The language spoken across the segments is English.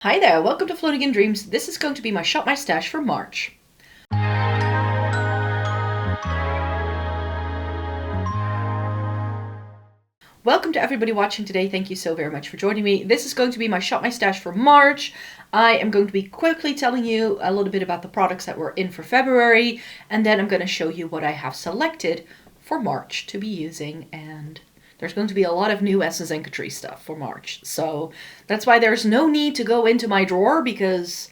Hi there, welcome to Floating in Dreams. This is going to be my Shop My Stash for March. Welcome to everybody watching today. Thank you so very much for joining me. This is going to be my Shop My Stash for March. I am going to be quickly telling you a little bit about the products that were in for February, and then I'm going to show you what I have selected for March to be using, and there's going to be a lot of new Essence Catrice stuff for March. So that's why there's no need to go into my drawer, because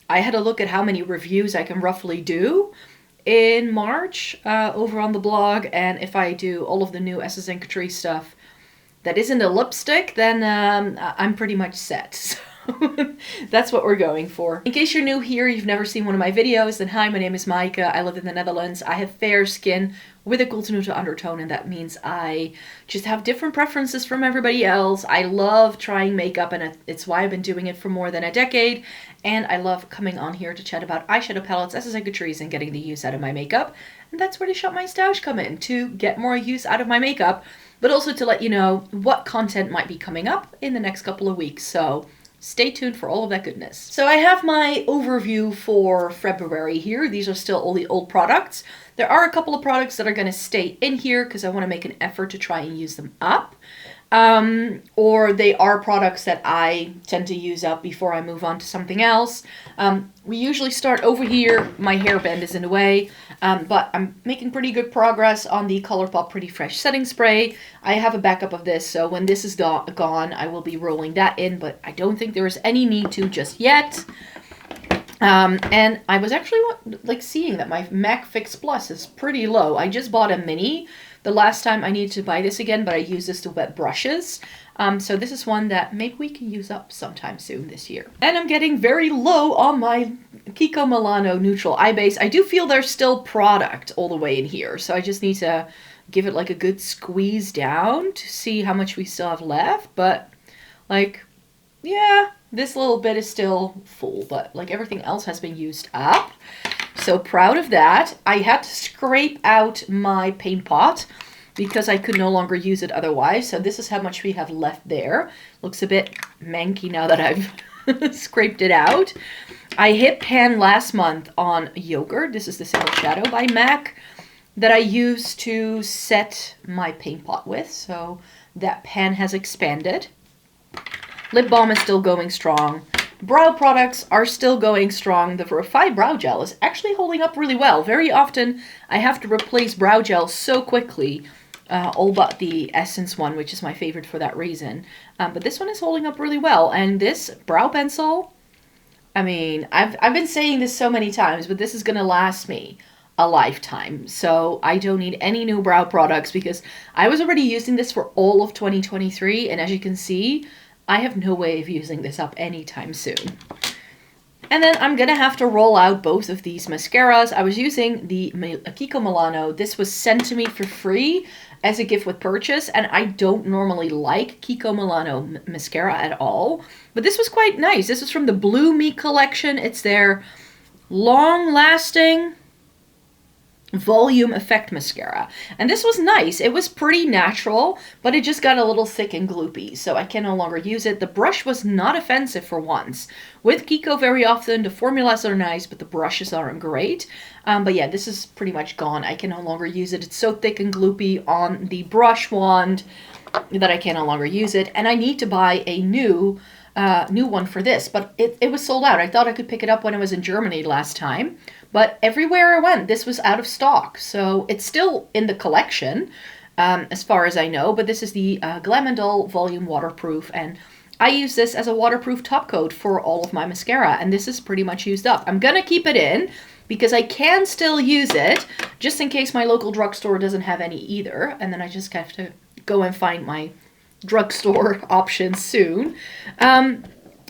I had a look at how many reviews I can roughly do in March over on the blog. And if I do all of the new Essence Catrice stuff that isn't a lipstick, then I'm pretty much set. So that's what we're going for. In case you're new here, you've never seen one of my videos, then hi, my name is Maaike. I live in the Netherlands. I have fair skin with a cool to neutral undertone, and that means I just have different preferences from everybody else. I love trying makeup, and it's why I've been doing it for more than a decade. And I love coming on here to chat about eyeshadow palettes, Essence Catrice, and getting the use out of my makeup. And that's where the Shop My Stash come in, to get more use out of my makeup, but also to let you know what content might be coming up in the next couple of weeks. So stay tuned for all of that goodness. So I have my overview for February here. These are still all the old products. There are a couple of products that are going to stay in here because I want to make an effort to try and use them up. Or they are products that I tend to use up before I move on to something else. We usually start over here. My hairband is in the way, but I'm making pretty good progress on the ColourPop Pretty Fresh Setting Spray. I have a backup of this, so when this is gone, I will be rolling that in, but I don't think there is any need to just yet. And I was actually seeing that my MAC Fix Plus is pretty low. I just bought a mini the last time. I need to buy this again, but I use this to wet brushes. So this is one that maybe we can use up sometime soon this year. And I'm getting very low on my Kiko Milano Neutral Eye Base. I do feel there's still product all the way in here, so I just need to give it like a good squeeze down to see how much we still have left. But yeah, this little bit is still full, but everything else has been used up. So proud of that. I had to scrape out my paint pot because I could no longer use it otherwise. So this is how much we have left there. Looks a bit manky now that I've scraped it out. I hit pan last month on Yogurt. This is the Single Shadow by MAC that I used to set my paint pot with. So that pan has expanded. Lip balm is still going strong. Brow products are still going strong. The Refi Brow Gel is actually holding up really well. Very often I have to replace brow gel so quickly, all but the Essence one, which is my favorite for that reason. But this one is holding up really well. And this brow pencil, I mean, I've been saying this so many times, but this is going to last me a lifetime. So I don't need any new brow products because I was already using this for all of 2023. And as you can see, I have no way of using this up anytime soon. And then I'm going to have to roll out both of these mascaras. I was using the Kiko Milano. This was sent to me for free as a gift with purchase. And I don't normally like Kiko Milano mascara at all. But this was quite nice. This is from the Blue Me collection. It's their long-lasting volume effect mascara, and this was nice. It was pretty natural, but it just got a little thick and gloopy, so I can no longer use it. The brush was not offensive for once. With Kiko, very often the formulas are nice, but the brushes aren't great. But yeah, this is pretty much gone. I can no longer use it. It's so thick and gloopy on the brush wand that I can no longer use it, and I need to buy a new one for this, but it was sold out. I thought I could pick it up when I was in Germany last time, but everywhere I went, this was out of stock. So it's still in the collection, as far as I know, but this is the Glamandol Volume Waterproof, and I use this as a waterproof top coat for all of my mascara, and this is pretty much used up. I'm gonna keep it in because I can still use it, just in case my local drugstore doesn't have any either, and then I just have to go and find my drugstore options soon.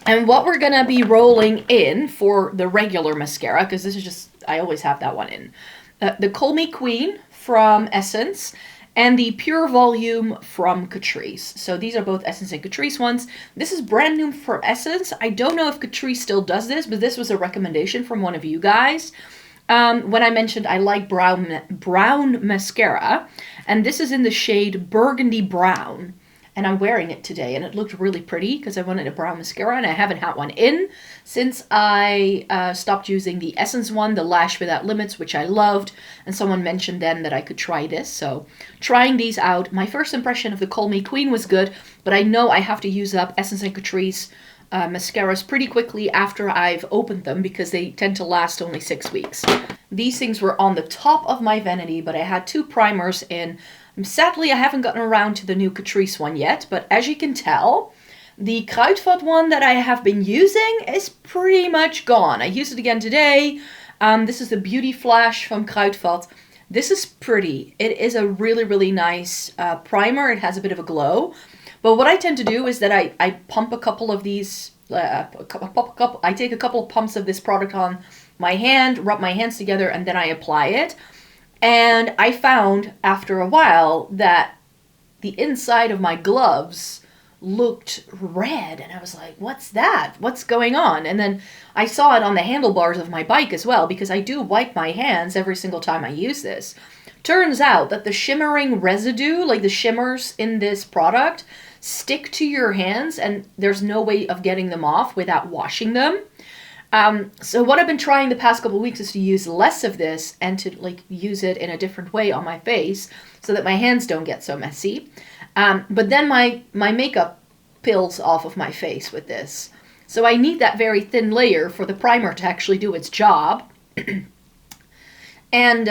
And what we're gonna be rolling in for the regular mascara, because this is just, I always have that one in, the Call Me Queen from Essence and the Pure Volume from Catrice. So these are both Essence and Catrice ones. This is brand new for Essence. I don't know if Catrice still does this, but this was a recommendation from one of you guys. When I mentioned I like brown mascara, and this is in the shade Burgundy Brown. and I'm wearing it today, and it looked really pretty because I wanted a brown mascara, and I haven't had one in since I stopped using the Essence one, the Lash Without Limits, which I loved, and someone mentioned then that I could try this, so trying these out. My first impression of the Call Me Queen was good, but I know I have to use up Essence and Catrice mascaras pretty quickly after I've opened them because they tend to last only 6 weeks. These things were on the top of my vanity, but I had 2 primers in. Sadly, I haven't gotten around to the new Catrice one yet, but as you can tell, the Kruidvat one that I have been using is pretty much gone. I used it again today. This is the Beauty Flash from Kruidvat. This is pretty. It is a really, really nice primer. It has a bit of a glow. But what I tend to do is that I pump a couple of these, I take a couple of pumps of this product on my hand, rub my hands together, and then I apply it. And I found after a while that the inside of my gloves looked red. And I was like, what's that? What's going on? And then I saw it on the handlebars of my bike as well, because I do wipe my hands every single time I use this. Turns out that the shimmering residue, like the shimmers in this product, stick to your hands, and there's no way of getting them off without washing them. So what I've been trying the past couple of weeks is to use less of this and to like use it in a different way on my face so that my hands don't get so messy. But then my makeup peels off of my face with this. So I need that very thin layer for the primer to actually do its job. And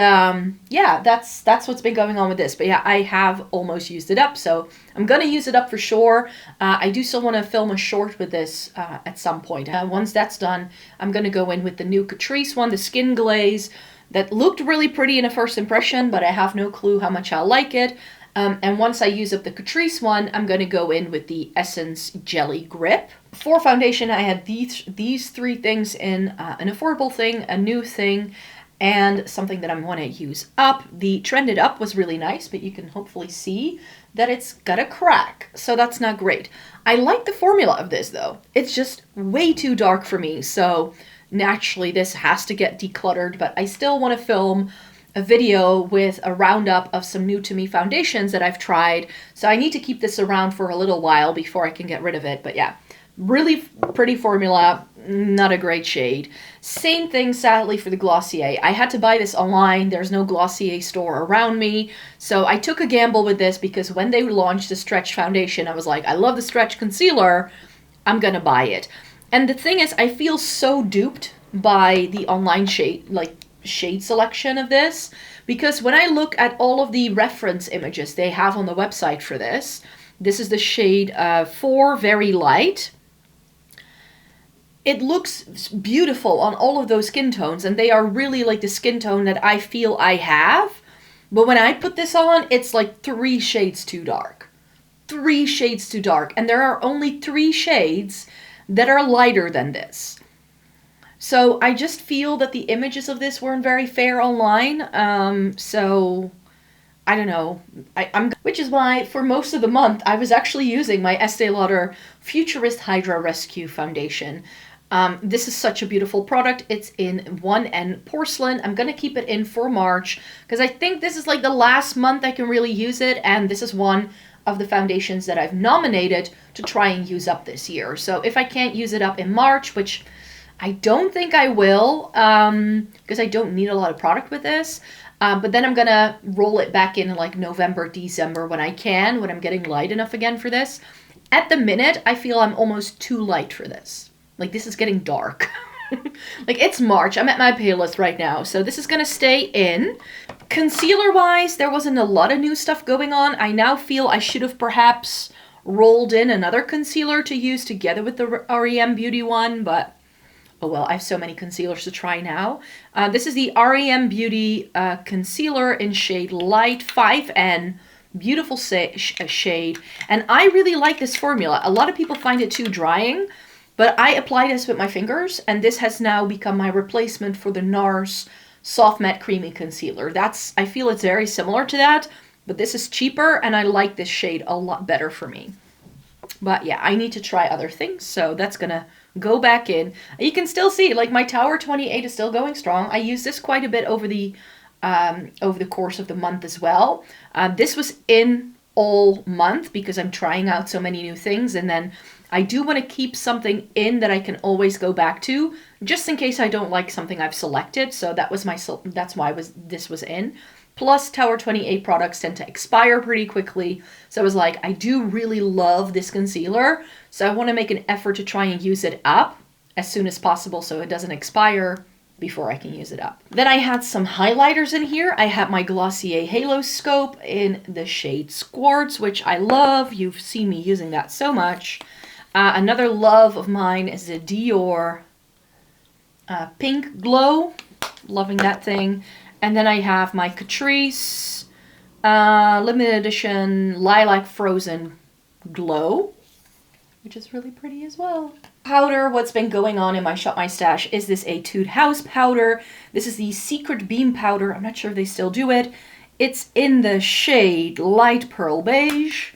yeah, that's what's been going on with this. But yeah, I have almost used it up, so I'm going to use it up for sure. I do still want to film a short with this at some point. Once that's done, I'm going to go in with the new Catrice one, the Skin Glaze, that looked really pretty in a first impression, but I have no clue how much I'll like it. And once I use up the Catrice one, I'm going to go in with the Essence Jelly Grip. For foundation, I had these 3 things in an affordable thing, a new thing, and something that I want to use up. The Trended Up was really nice, but you can hopefully see that it's got a crack, so that's not great. I like the formula of this though. It's just way too dark for me, so naturally this has to get decluttered, but I still want to film a video with a roundup of some new to me foundations that I've tried, so I need to keep this around for a little while before I can get rid of it. But yeah, really pretty formula, not a great shade. Same thing, sadly, for the Glossier. I had to buy this online. There's no Glossier store around me. So I took a gamble with this because when they launched the Stretch foundation, I was like, I love the Stretch concealer. I'm gonna buy it. And the thing is, I feel so duped by the online shade selection of this, because when I look at all of the reference images they have on the website for this, this is the shade 4 Very Light. It looks beautiful on all of those skin tones, and they are really like the skin tone that I feel I have. But when I put this on, it's like 3 shades too dark. 3 shades too dark. And there are only 3 shades that are lighter than this. So I just feel that the images of this weren't very fair online. So I don't know. Which is why for most of the month I was actually using my Estee Lauder Futurist Hydra Rescue Foundation. This is such a beautiful product. It's in 1N Porcelain. I'm going to keep it in for March because I think this is like the last month I can really use it, and this is one of the foundations that I've nominated to try and use up this year. So if I can't use it up in March, which I don't think I will, because I don't need a lot of product with this, but then I'm going to roll it back in like November, December when I can, when I'm getting light enough again for this. At the minute, I feel I'm almost too light for this. Like, this is getting dark. Like, it's March. I'm at my palest right now, so this is going to stay in. Concealer-wise, there wasn't a lot of new stuff going on. I now feel I should have perhaps rolled in another concealer to use together with the REM Beauty one, but oh well, I have so many concealers to try now. This is the REM Beauty concealer in shade Light 5N. Beautiful shade, and I really like this formula. A lot of people find it too drying, but I apply this with my fingers, and this has now become my replacement for the NARS Soft Matte Creamy Concealer. I feel it's very similar to that, but this is cheaper, and I like this shade a lot better for me. But yeah, I need to try other things, so that's gonna go back in. You can still see, like, my Tower 28 is still going strong. I use this quite a bit over the course of the month as well. This was in all month because I'm trying out so many new things, and then I do want to keep something in that I can always go back to, just in case I don't like something I've selected. So that's why this was in. Plus, Tower 28 products tend to expire pretty quickly. So I was like, I do really love this concealer, so I want to make an effort to try and use it up as soon as possible so it doesn't expire before I can use it up. Then I had some highlighters in here. I had my Glossier Halo Scope in the shade Squartz, which I love. You've seen me using that so much. Another love of mine is the Dior Pink Glow. Loving that thing. And then I have my Catrice limited edition Lilac Frozen Glow, which is really pretty as well. Powder, what's been going on in my Shop My Stash is this Etude House powder. This is the Secret Beam powder. I'm not sure if they still do it. It's in the shade Light Pearl Beige.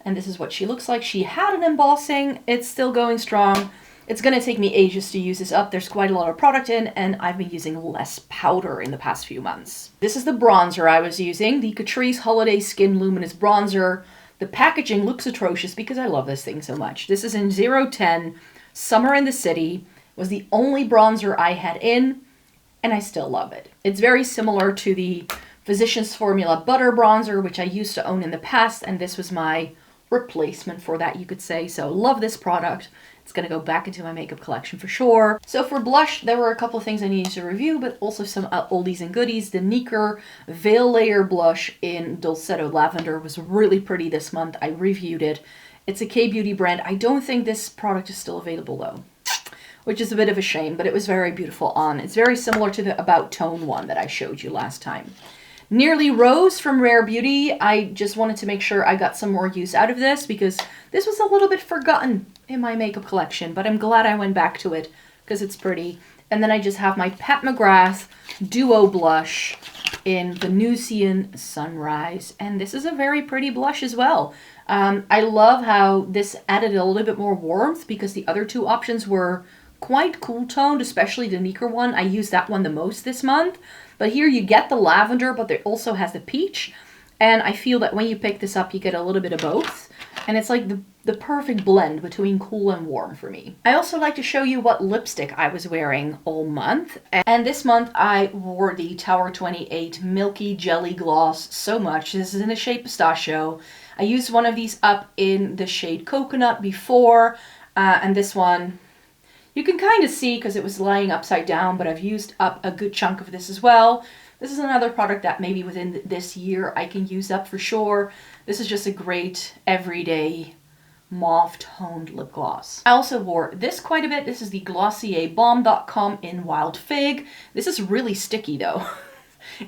And this is what she looks like. She had an embossing. It's still going strong. It's going to take me ages to use this up. There's quite a lot of product in, and I've been using less powder in the past few months. This is the bronzer I was using, the Catrice Holiday Skin Luminous Bronzer. The packaging looks atrocious because I love this thing so much. This is in 010. Summer in the City. Was the only bronzer I had in, and I still love it. It's very similar to the Physicians Formula Butter Bronzer, which I used to own in the past, and this was my replacement for that, you could say. So love this product. It's going to go back into my makeup collection for sure. So for blush, there were a couple of things I needed to review, but also some oldies and goodies. The Nikkor Veil Layer Blush in Dulcetto Lavender was really pretty this month. I reviewed it. It's a K-Beauty brand. I don't think this product is still available though, which is a bit of a shame, but it was very beautiful on. It's very similar to the About Tone one that I showed you last time. Nearly Rose from Rare Beauty. I just wanted to make sure I got some more use out of this because this was a little bit forgotten in my makeup collection, but I'm glad I went back to it because it's pretty. And then I just have my Pat McGrath Duo Blush in Venusian Sunrise. And this is a very pretty blush as well. I love how this added a little bit more warmth because the other two options were quite cool toned, especially the Nikkor one. I used that one the most this month. But here you get the lavender, but it also has the peach. And I feel that when you pick this up, you get a little bit of both. And it's like the perfect blend between cool and warm for me. I also like to show you what lipstick I was wearing all month. And this month I wore the Tower 28 Milky Jelly Gloss so much. This is in the shade Pistachio. I used one of these up in the shade Coconut before. And this one, you can kind of see because it was lying upside down, but I've used up a good chunk of this as well. This is another product that maybe within this year I can use up for sure. This is just a great everyday mauve toned lip gloss. I also wore this quite a bit. This is the Glossier Balm.com in Wild Fig. This is really sticky though.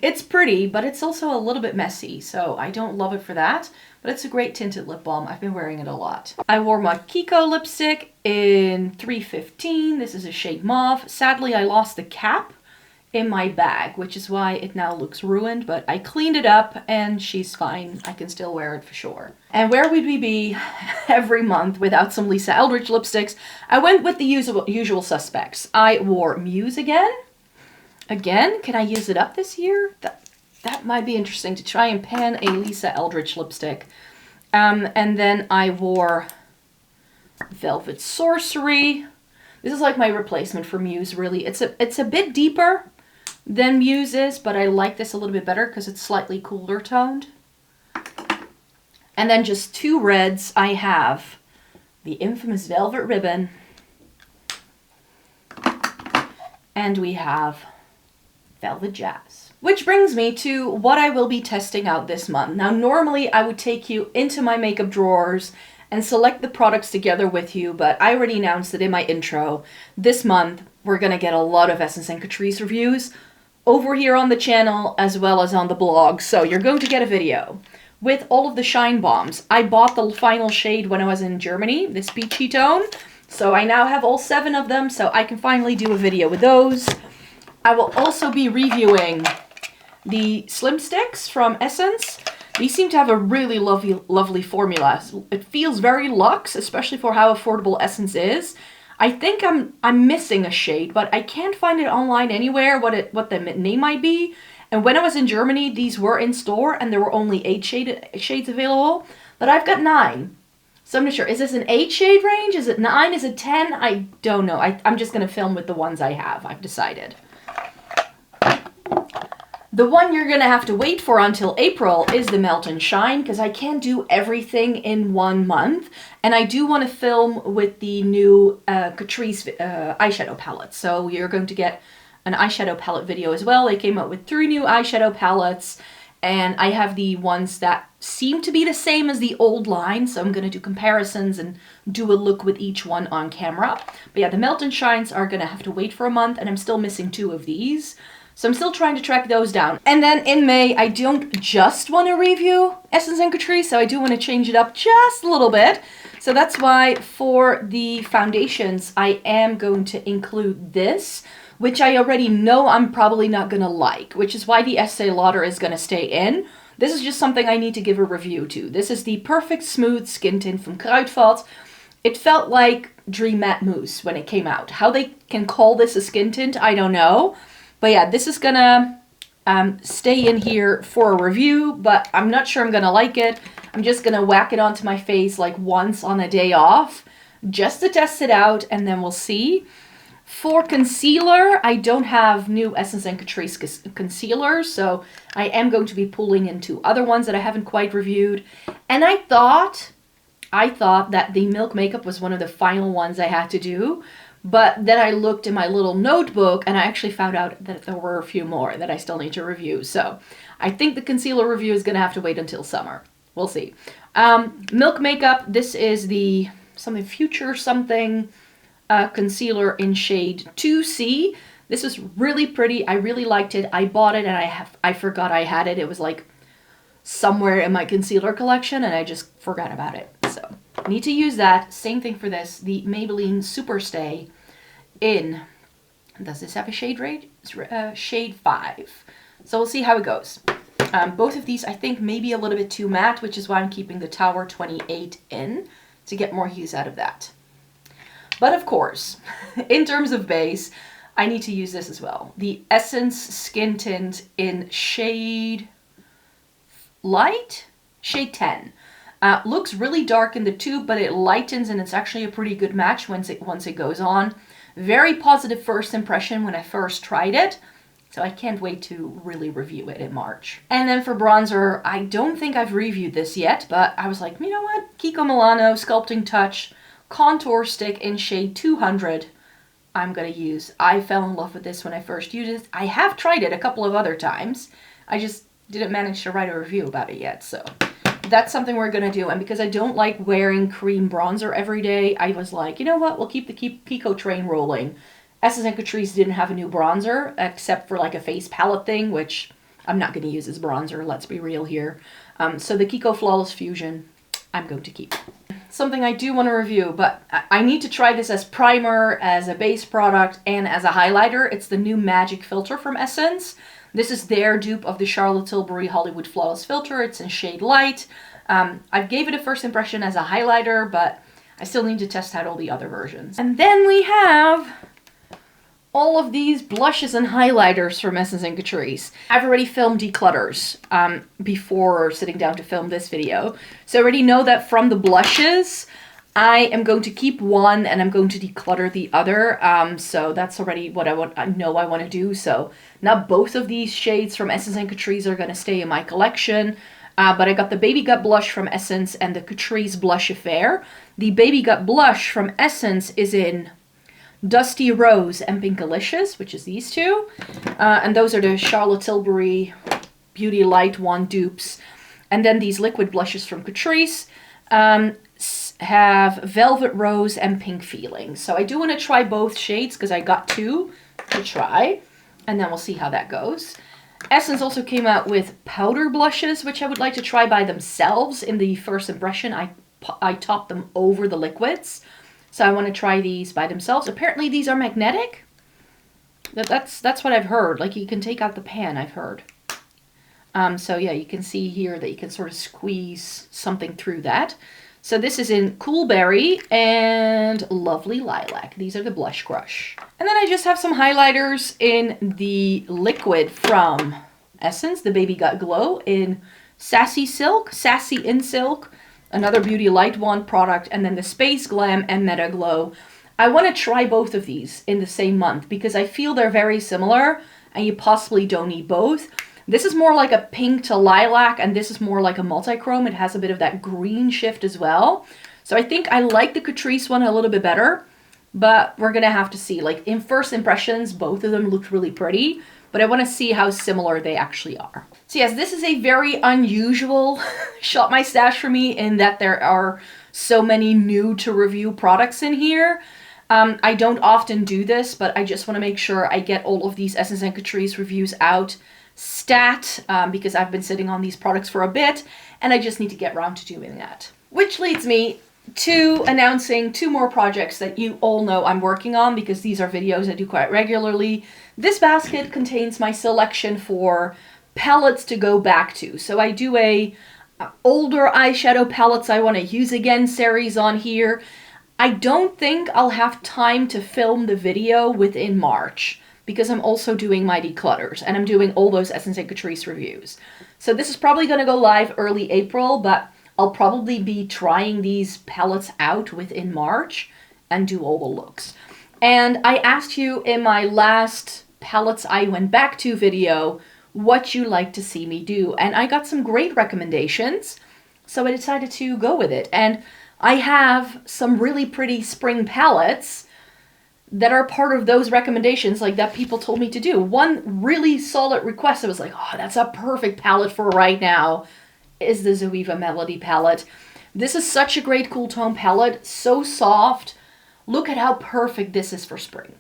It's pretty, but it's also a little bit messy, so I don't love it for that. But it's a great tinted lip balm. I've been wearing it a lot. I wore my Kiko lipstick in 315. This is a shade Mauve. Sadly, I lost the cap in my bag, which is why it now looks ruined, but I cleaned it up and she's fine. I can still wear it for sure. And where would we be every month without some Lisa Eldridge lipsticks? I went with the usual suspects. I wore Muse again. Again, can I use it up this year? That might be interesting to try and pan a Lisa Eldridge lipstick. And then I wore Velvet Sorcery. This is like my replacement for Muse, really. It's a bit deeper than Muse is, but I like this a little bit better because it's slightly cooler toned. And then just two reds. I have the infamous Velvet Ribbon. And we have Velvet Jazz. Which brings me to what I will be testing out this month. Now, normally I would take you into my makeup drawers and select the products together with you, but I already announced it in my intro. This month, we're gonna get a lot of Essence and Catrice reviews over here on the channel as well as on the blog. So you're going to get a video with all of the Shine Bombs. I bought the final shade when I was in Germany, this peachy tone. So I now have all 7 of them, so I can finally do a video with those. I will also be reviewing the Slim Sticks from Essence. These seem to have a really lovely formula. It feels very luxe, especially for how affordable Essence is. I think I'm missing a shade, but I can't find it online anywhere what the name might be. And when I was in Germany, these were in store and there were only 8 shades available, but I've got 9. So I'm not sure. Is this an 8 shade range? Is it 9? Is it 10? I don't know. I'm just going to film with the ones I have, I've decided. The one you're going to have to wait for until April is the Melt and Shine, because I can't do everything in 1 month. And I do want to film with the new Catrice eyeshadow palette. So you're going to get an eyeshadow palette video as well. They came out with 3 new eyeshadow palettes. And I have the ones that seem to be the same as the old line. So I'm going to do comparisons and do a look with each one on camera. But yeah, the Melt and Shines are going to have to wait for a month. And I'm still missing 2 of these. So I'm still trying to track those down. And then in May, I don't just want to review Essence and Catrice, so I do want to change it up just a little bit. So that's why for the foundations, I am going to include this, which I already know I'm probably not going to like, which is why the Estee Lauder is going to stay in. This is just something I need to give a review to. This is the Perfect Smooth Skin Tint from Kruidvat. It felt like Dream Matte Mousse when it came out. How they can call this a skin tint, I don't know. But yeah, this is gonna stay in here for a review, but I'm not sure I'm gonna like it. I'm just gonna whack it onto my face like once on a day off, just to test it out, and then we'll see. For concealer, I don't have new Essence and Catrice concealer, so I am going to be pulling into other ones that I haven't quite reviewed. And I thought that the Milk Makeup was one of the final ones I had to do. But then I looked in my little notebook and I actually found out that there were a few more that I still need to review. So I think the concealer review is going to have to wait until summer. We'll see. Milk Makeup, this is the Future concealer in shade 2C. This is really pretty. I really liked it. I bought it and I forgot I had it. It was like somewhere in my concealer collection and I just forgot about it. So I need to use that. Same thing for this, the Maybelline Superstay in, does this have a shade range? Shade 5. So we'll see how it goes. Both of these I think maybe a little bit too matte, which is why I'm keeping the Tower 28 in to get more use out of that. But of course, in terms of base, I need to use this as well. The Essence Skin Tint in shade light, shade 10. Looks really dark in the tube, but it lightens and it's actually a pretty good match once it goes on. Very positive first impression when I first tried it. So I can't wait to really review it in March. And then for bronzer, I don't think I've reviewed this yet, but I was like, you know what? Kiko Milano Sculpting Touch Contour Stick in shade 200. I'm gonna use. I fell in love with this when I first used it. I have tried it a couple of other times. I just didn't manage to write a review about it yet, so that's something we're gonna do. And because I don't like wearing cream bronzer every day, I was like, you know what? We'll keep the Kiko train rolling. Essence and Catrice didn't have a new bronzer, except for like a face palette thing, which I'm not gonna use as bronzer, let's be real here. So the Kiko Flawless Fusion, I'm going to keep. Something I do want to review, but I need to try this as primer, as a base product, and as a highlighter. It's the new Magic Filter from Essence. This is their dupe of the Charlotte Tilbury Hollywood Flawless Filter. It's in shade light. I gave it a first impression as a highlighter, but I still need to test out all the other versions. And then we have all of these blushes and highlighters from Essence and Catrice. I've already filmed declutters before sitting down to film this video. So I already know that from the blushes, I am going to keep one and I'm going to declutter the other. So that's already what I know I want to do. So not both of these shades from Essence and Catrice are going to stay in my collection. But I got the Baby Gut blush from Essence and the Catrice Blush Affair. The Baby Gut blush from Essence is in Dusty Rose and Pinkalicious, which is these two. And those are the Charlotte Tilbury Beauty Light Wand dupes. And then these liquid blushes from Catrice have Velvet Rose and Pink Feeling. So I do want to try both shades because I got 2 to try. And then we'll see how that goes. Essence also came out with powder blushes, which I would like to try by themselves. In the first impression, I topped them over the liquids. So I want to try these by themselves. Apparently these are magnetic. That's what I've heard. Like you can take out the pan, I've heard. So yeah, you can see here that you can sort of squeeze something through that. So this is in Cool Berry and Lovely Lilac. These are the Blush Crush. And then I just have some highlighters in the liquid from Essence, the Baby Got Glow in Sassy in Silk, another Beauty Light Wand product, and then the Space Glam and Meta Glow. I want to try both of these in the same month because I feel they're very similar and you possibly don't need both. This is more like a pink to lilac and this is more like a multi-chrome. It has a bit of that green shift as well. So I think I like the Catrice one a little bit better, but we're going to have to see. Like in first impressions, both of them looked really pretty, but I want to see how similar they actually are. So yes, this is a very unusual Shop My Stash for me in that there are so many new to review products in here. I don't often do this, but I just want to make sure I get all of these Essence and Catrice reviews out stat because I've been sitting on these products for a bit and I just need to get around to doing that. Which leads me to announcing 2 more projects that you all know I'm working on because these are videos I do quite regularly. This basket contains my selection for palettes to go back to. So I do a older eyeshadow palettes I want to use again series on here. I don't think I'll have time to film the video within March because I'm also doing my declutters and I'm doing all those Essence and Catrice reviews. So this is probably going to go live early April, but I'll probably be trying these palettes out within March and do all the looks. And I asked you in my last palettes I went back to video what you like to see me do. And I got some great recommendations, so I decided to go with it. And I have some really pretty spring palettes that are part of those recommendations, like that people told me to do. One really solid request, I was like, oh, that's a perfect palette for right now, is the Zoeva Melody palette. This is such a great cool tone palette, so soft. Look at how perfect this is for spring.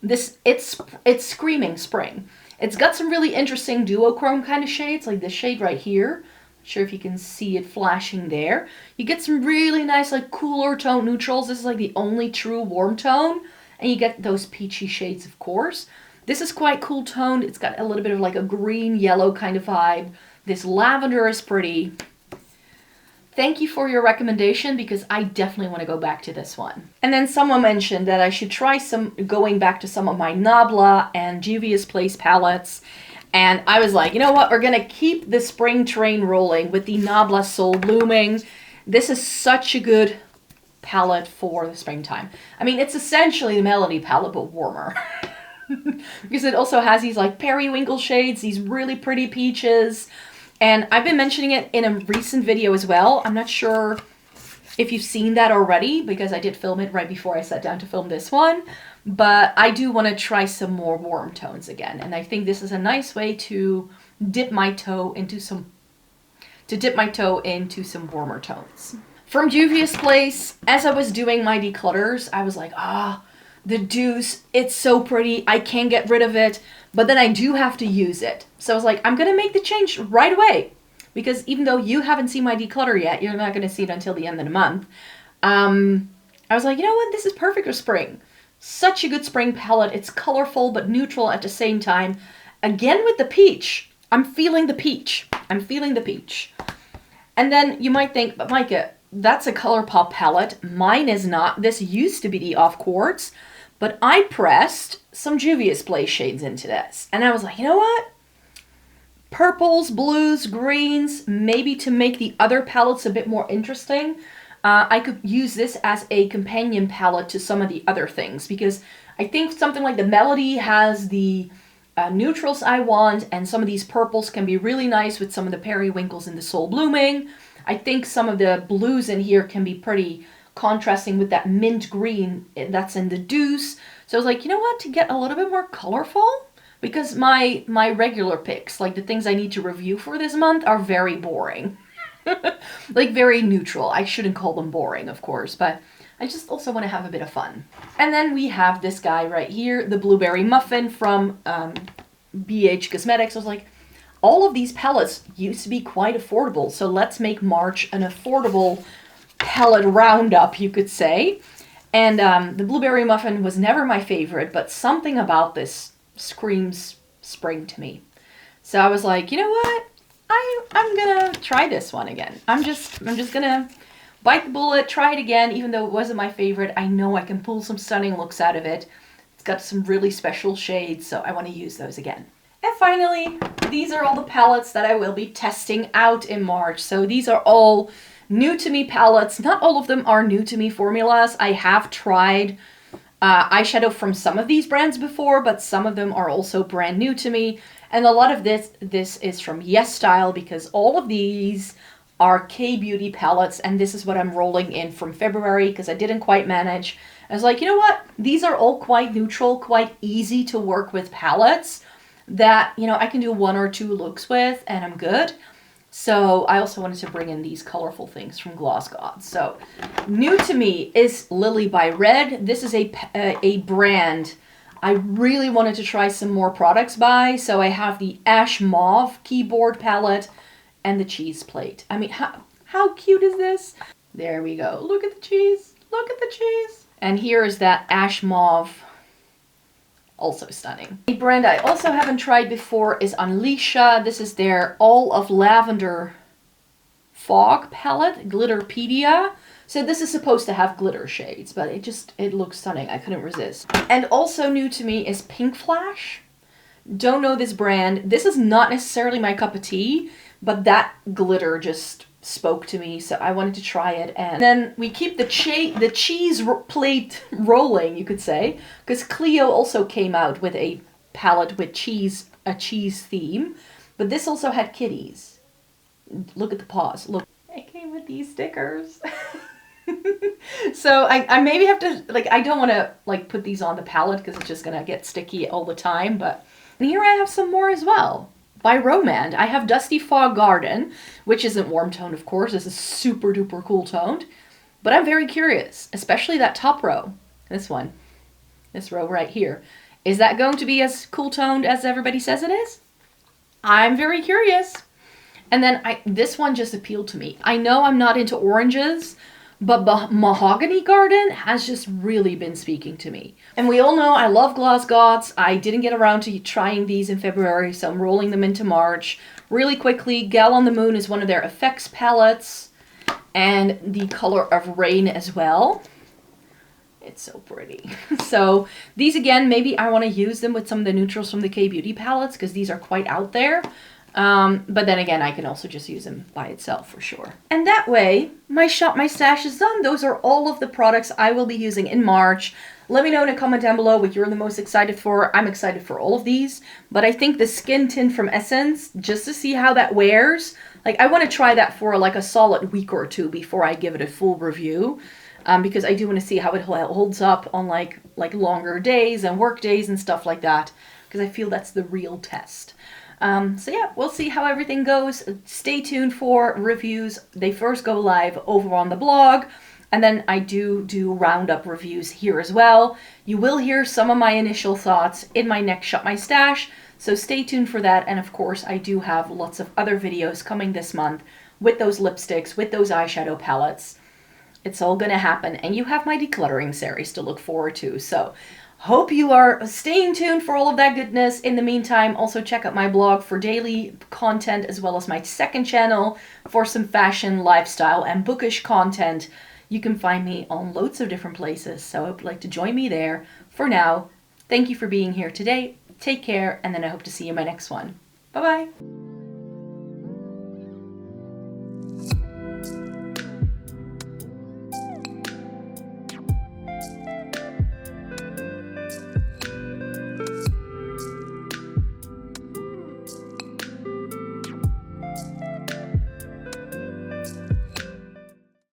It's screaming spring. It's got some really interesting duochrome kind of shades, like this shade right here. Not sure if you can see it flashing there. You get some really nice like cooler tone neutrals. This is like the only true warm tone. And you get those peachy shades, of course. This is quite cool toned. It's got a little bit of like a green yellow kind of vibe. This lavender is pretty. Thank you for your recommendation because I definitely want to go back to this one. And then someone mentioned that I should try going back to some of my Nabla and Juvia's Place palettes. And I was like, you know what? We're going to keep the spring train rolling with the Nabla Soul Blooming. This is such a good palette for the springtime. I mean, it's essentially the Melody palette, but warmer. Because it also has these like periwinkle shades, these really pretty peaches. And I've been mentioning it in a recent video as well. I'm not sure if you've seen that already because I did film it right before I sat down to film this one. But I do want to try some more warm tones again. And I think this is a nice way to dip my toe into some warmer tones. From Juvia's Place, as I was doing my declutters, I was like, the Deuce, it's so pretty. I can't get rid of it, but then I do have to use it. So I was like, I'm going to make the change right away. Because even though you haven't seen my declutter yet, you're not going to see it until the end of the month. I was like, you know what? This is perfect for spring. Such a good spring palette. It's colorful but neutral at the same time. Again with the peach. I'm feeling the peach. And then you might think, but Micah, that's a ColourPop palette. Mine is not. This used to be the Off Quartz. But I pressed some Juvia's Place shades into this. And I was like, you know what? Purples, blues, greens, maybe to make the other palettes a bit more interesting. I could use this as a companion palette to some of the other things. Because I think something like the Melody has the neutrals I want. And some of these purples can be really nice with some of the periwinkles in the Soul Blooming. I think some of the blues in here can be pretty contrasting with that mint green that's in the Deuce. So I was like, you know what, to get a little bit more colorful, because my regular picks, like the things I need to review for this month, are very boring. Like very neutral. I shouldn't call them boring, of course, but I just also want to have a bit of fun. And then we have this guy right here, the Blueberry Muffin from BH Cosmetics. I was like, all of these palettes used to be quite affordable, so let's make March an affordable palette roundup, you could say. And the Blueberry Muffin was never my favorite, but something about this screams spring to me. So I was like, you know what? I'm gonna try this one again. I'm just gonna bite the bullet, try it again, even though it wasn't my favorite. I know I can pull some stunning looks out of it. It's got some really special shades, so I want to use those again. And finally, these are all the palettes that I will be testing out in March. So these are all new to me palettes. Not all of them are new to me formulas. I have tried eyeshadow from some of these brands before, but some of them are also brand new to me. And a lot of this is from YESSTYLE, because all of these are K-Beauty palettes, and this is what I'm rolling in from February because I didn't quite manage. I was like, you know what? These are all quite neutral, quite easy to work with palettes that, you know, I can do 1 or 2 looks with and I'm good. So I also wanted to bring in these colorful things from Gloss Gods. So new to me is Lily by Red. This is a brand I really wanted to try some more products by. So I have the Ash Mauve keyboard palette and the cheese plate. I mean, how cute is this? There we go. Look at the cheese. Look at the cheese. And here is that Ash Mauve. Also stunning. A brand I also haven't tried before is Unleasha. This is their All of Lavender Fog palette, Glitterpedia. So this is supposed to have glitter shades, but it looks stunning. I couldn't resist. And also new to me is Pink Flash. Don't know this brand. This is not necessarily my cup of tea, but that glitter just spoke to me, so I wanted to try it. And then we keep the cheese plate rolling, you could say, because Clio also came out with a palette with a cheese theme, but this also had kitties. Look at the paws. Look, it came with these stickers. So I maybe have to, like, I don't want to like put these on the palette because it's just gonna get sticky all the time. But and here I have some more as well. By Romand, I have Dusty Fog Garden, which isn't warm toned, of course. This is super duper cool toned. But I'm very curious, especially that top row. This one. This row right here. Is that going to be as cool toned as everybody says it is? I'm very curious. And then this one just appealed to me. I know I'm not into oranges, but Mahogany Garden has just really been speaking to me. And we all know I love Gloss Gods. I didn't get around to trying these in February, so I'm rolling them into March. Really quickly, Gal on the Moon is one of their effects palettes, and the Color of Rain as well. It's so pretty. So these, again, maybe I want to use them with some of the neutrals from the K-Beauty palettes, because these are quite out there. But then again, I can also just use them by itself for sure. And that way, my Shop My Stash is done. Those are all of the products I will be using in March. Let me know in a comment down below what you're the most excited for. I'm excited for all of these, but I think the skin tint from Essence, just to see how that wears, like I want to try that for like a solid week or 2 before I give it a full review. Because I do want to see how it holds up on like longer days and work days and stuff like that, because I feel that's the real test. So yeah, we'll see how everything goes. Stay tuned for reviews. They first go live over on the blog, and then I do roundup reviews here as well. You will hear some of my initial thoughts in my next Shop My Stash, so stay tuned for that. And of course, I do have lots of other videos coming this month with those lipsticks, with those eyeshadow palettes. It's all gonna happen, and you have my decluttering series to look forward to. So hope you are staying tuned for all of that goodness. In the meantime, also check out my blog for daily content, as well as my second channel for some fashion, lifestyle, and bookish content. You can find me on loads of different places, so I hope you'd like to join me there. For now, thank you for being here today. Take care, and then I hope to see you in my next one. Bye-bye.